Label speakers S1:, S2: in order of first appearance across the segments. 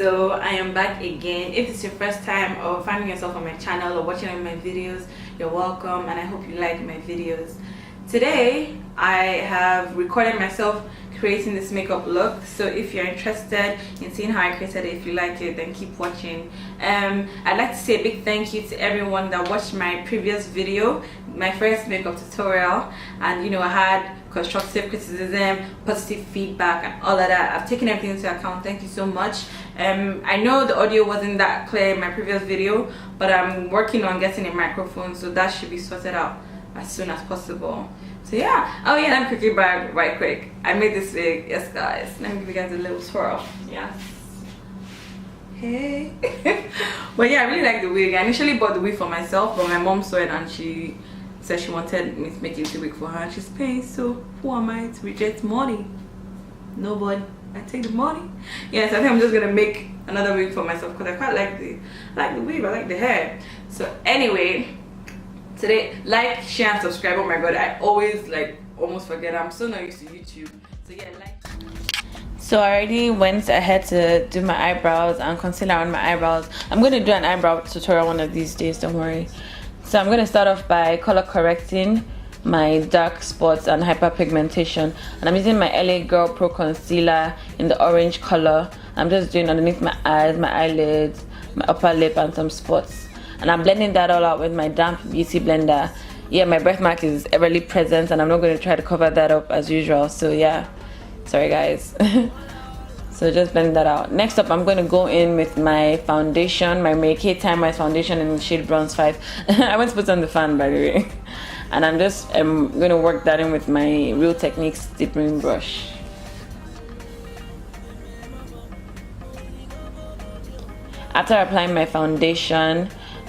S1: So I am back again. If it's your first time or finding yourself on my channel or watching any of my videos, you're welcome and I hope you like my videos. Today I have recorded myself creating this makeup look, so if you're interested in seeing how I created it, if you like it, then keep watching. I'd like to say a big thank you to everyone that watched my previous video, my first makeup tutorial, and I had constructive criticism, positive feedback and all of that. I've taken everything into account. Thank you so much. I know the audio wasn't that clear in my previous video, but I'm working on getting a microphone, so that should be sorted out as soon as possible. So yeah. Oh yeah, let me quickly brag right quick. I made this wig. Yes guys, let me give you guys a little twirl. Yeah. Hey. But yeah, I really like the wig. I initially bought the wig for myself, but my mom saw it and she said she wanted me to make it a wig for her, and she's paying, so who am I to reject money? Nobody. I take the money. Yes, I think I'm just gonna make another wig for myself because I quite like the wig, I like the hair. So anyway, today, like, share and subscribe. Oh my god, I always almost forget. I'm so not used to YouTube. So yeah, like. So I already went ahead to do my eyebrows and concealer on my eyebrows. I'm going to do an eyebrow tutorial one of these days, don't worry. So I'm going to start off by color correcting my dark spots and hyperpigmentation, and I'm using my LA Girl Pro Concealer in the orange color. I'm just doing underneath my eyes, my eyelids, my upper lip and some spots, and I'm blending that all out with my damp beauty blender. Yeah, my birthmark is everly present and I'm not going to try to cover that up as usual, so yeah, sorry guys. So just blend that out. Next up, I'm going to go in with my foundation, my Mary Kay Time Wise foundation in the shade Bronze 5. I went to put on the fan, by the way. And I'm just going to work that in with my Real Techniques stippling brush. After applying my foundation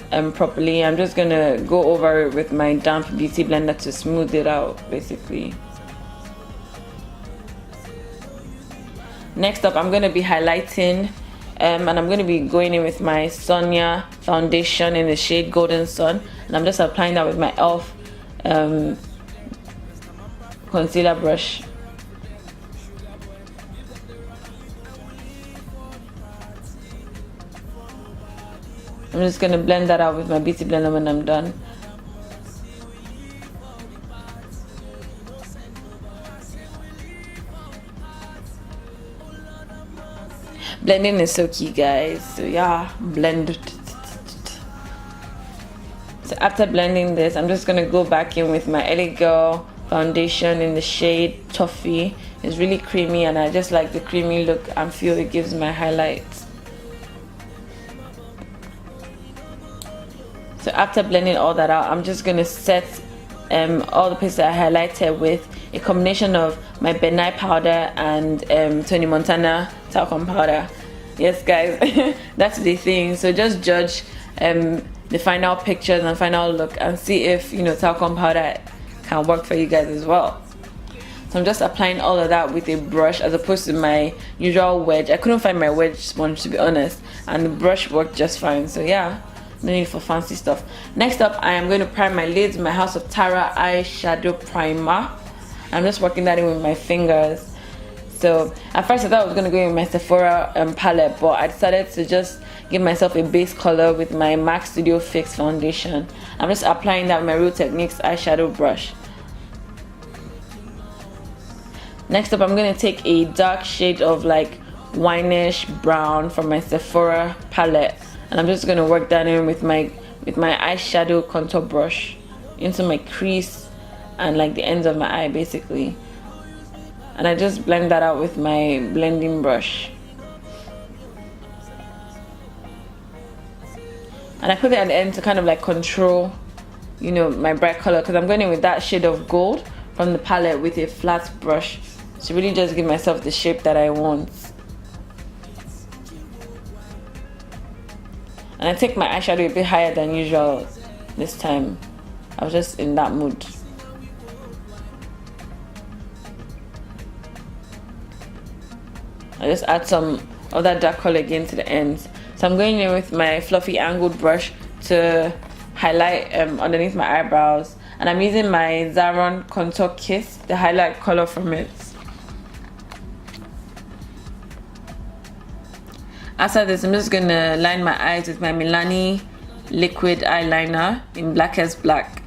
S1: properly, I'm just going to go over it with my damp beauty blender to smooth it out, basically. Next up, I'm going to be highlighting and I'm going to be going in with my Sonia foundation in the shade Golden Sun, and I'm just applying that with my e.l.f. Concealer brush. I'm just going to blend that out with my beauty blender when I'm done. Blending is so key, guys, so yeah, blend. So after blending this, I'm just gonna go back in with my LA Girl foundation in the shade Toffee. It's really creamy and I just like the creamy look and feel it gives my highlights. So after blending all that out, I'm just gonna set all the places I highlighted with a combination of my Benai powder and Tony Montana talcum powder. Yes guys, that's the thing. So just judge the final pictures and final look and see if talcum powder can work for you guys as well. So I'm just applying all of that with a brush as opposed to my usual wedge. I couldn't find my wedge sponge, to be honest, and the brush worked just fine, so yeah, no need for fancy stuff. Next up, I am going to prime my lids with my House of Tara eyeshadow primer. I'm just working that in with my fingers. So at first I thought I was going to go in with my Sephora palette, but I decided to just give myself a base color with my MAC Studio Fix foundation. I'm just applying that with my Real Techniques eyeshadow brush. Next up, I'm going to take a dark shade of wineish brown from my Sephora palette, and I'm just going to work that in with my eyeshadow contour brush into my crease and the ends of my eye, basically. And I just blend that out with my blending brush. And I put it at the end to kind of control, my bright color, because I'm going in with that shade of gold from the palette with a flat brush to really just give myself the shape that I want. And I take my eyeshadow a bit higher than usual this time. I was just in that mood. I just add some of that dark color again to the ends. So I'm going in with my fluffy angled brush to highlight underneath my eyebrows, and I'm using my Zaron Contour Kiss, the highlight color from it. After this, I'm just gonna line my eyes with my Milani liquid eyeliner in Blackest Black.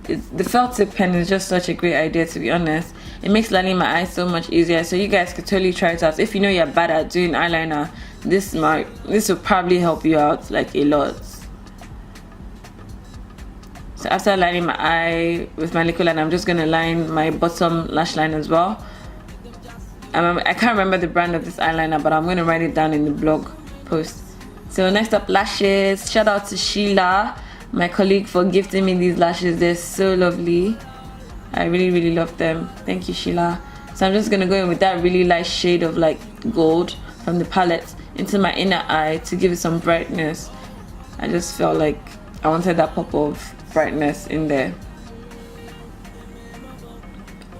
S1: The felt tip pen is just such a great idea, to be honest. It makes lining my eyes so much easier, so you guys could totally try it out. If you know you're bad at doing eyeliner, this will probably help you out like a lot. So after lining my eye with my liquid liner, I'm just gonna line my bottom lash line as well. I can't remember the brand of this eyeliner, but I'm gonna write it down in the blog post. So next up, lashes. Shout out to Sheila, my colleague, for gifting me these lashes. They're so lovely. I really love them. Thank you, Sheila. So I'm just gonna go in with that really light shade of like gold from the palette into my inner eye to give it some brightness. I just felt like I wanted that pop of brightness in there.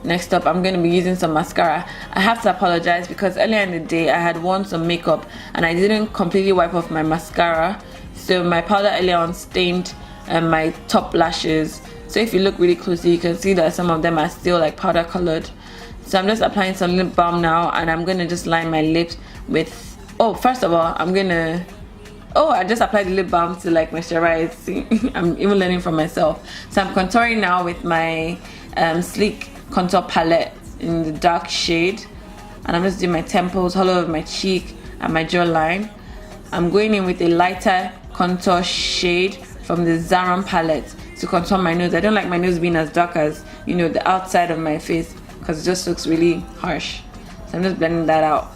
S1: Next up, I'm going to be using some mascara. I have to apologize because earlier in the day I had worn some makeup and I didn't completely wipe off my mascara, so my powder earlier on stained my top lashes. So if you look really closely, you can see that some of them are still like powder colored. So I'm just applying some lip balm now, and I'm going to just line my lips with, first of all, I just applied the lip balm to like moisturize. I'm even learning from myself. So I'm contouring now with my Sleek contour palette in the dark shade, and I'm just doing my temples, all over my cheek and my jawline. I'm going in with a lighter contour shade from the Zaron palette to contour my nose. I don't like my nose being as dark as, you know, the outside of my face, because it just looks really harsh. So I'm just blending that out.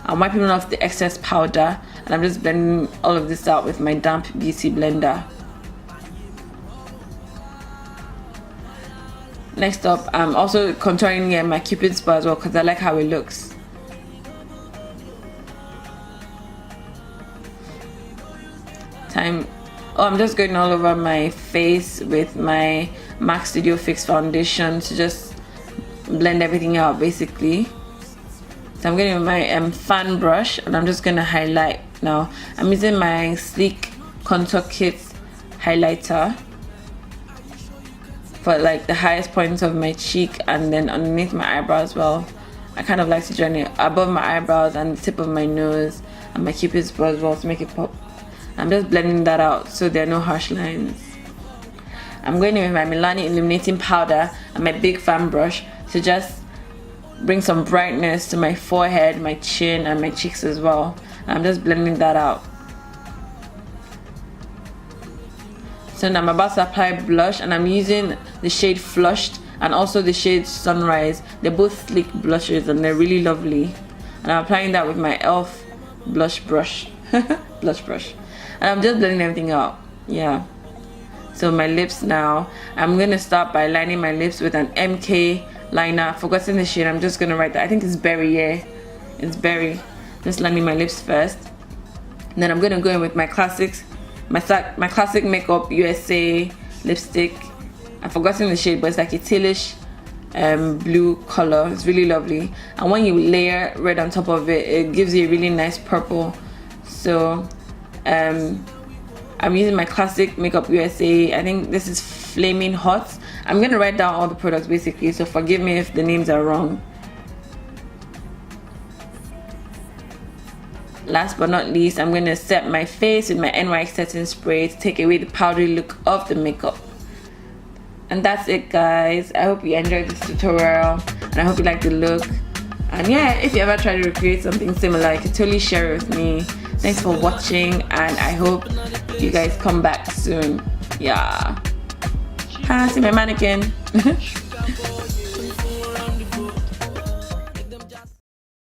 S1: I'm wiping off the excess powder, and I'm just blending all of this out with my damp beauty blender. Next up, I'm also contouring my Cupid's bow as well, because I like how it looks. I'm just going all over my face with my MAC Studio Fix foundation to just blend everything out basically. So I'm getting my fan brush, and I'm just going to highlight now. I'm using my Sleek Contour Kit highlighter for like the highest points of my cheek and then underneath my eyebrow as well. I kind of like to join it above my eyebrows and the tip of my nose and my Cupid's bow as well to make it pop. I'm just blending that out so there are no harsh lines. I'm going in with my Milani illuminating powder and my big fan brush to just bring some brightness to my forehead, my chin and my cheeks as well. And I'm just blending that out. So now I'm about to apply blush, and I'm using the shade Flushed and also the shade Sunrise. They're both sleek blushes and they're really lovely. And I'm applying that with my e.l.f. blush brush. Blush brush. And I'm just blending everything out. Yeah. So my lips now. I'm going to start by lining my lips with an MK liner. Forgotten the shade. I'm just going to write that. I think it's Berry, yeah. It's Berry. Just lining my lips first. And then I'm going to go in with my classics. My classic Makeup USA lipstick. I've forgotten the shade, but it's like a tealish blue color. It's really lovely, and when you layer red on top of it, it gives you a really nice purple. So I'm using my classic Makeup USA. I think this is Flaming Hot. I'm gonna write down all the products basically, so forgive me if the names are wrong. Last but not least, I'm going to set my face with my NYX setting spray to take away the powdery look of the makeup. And that's it, guys. I hope you enjoyed this tutorial, and I hope you like the look. And yeah, if you ever try to recreate something similar, you can totally share it with me. Thanks for watching, and I hope you guys come back soon. Yeah. See my mannequin.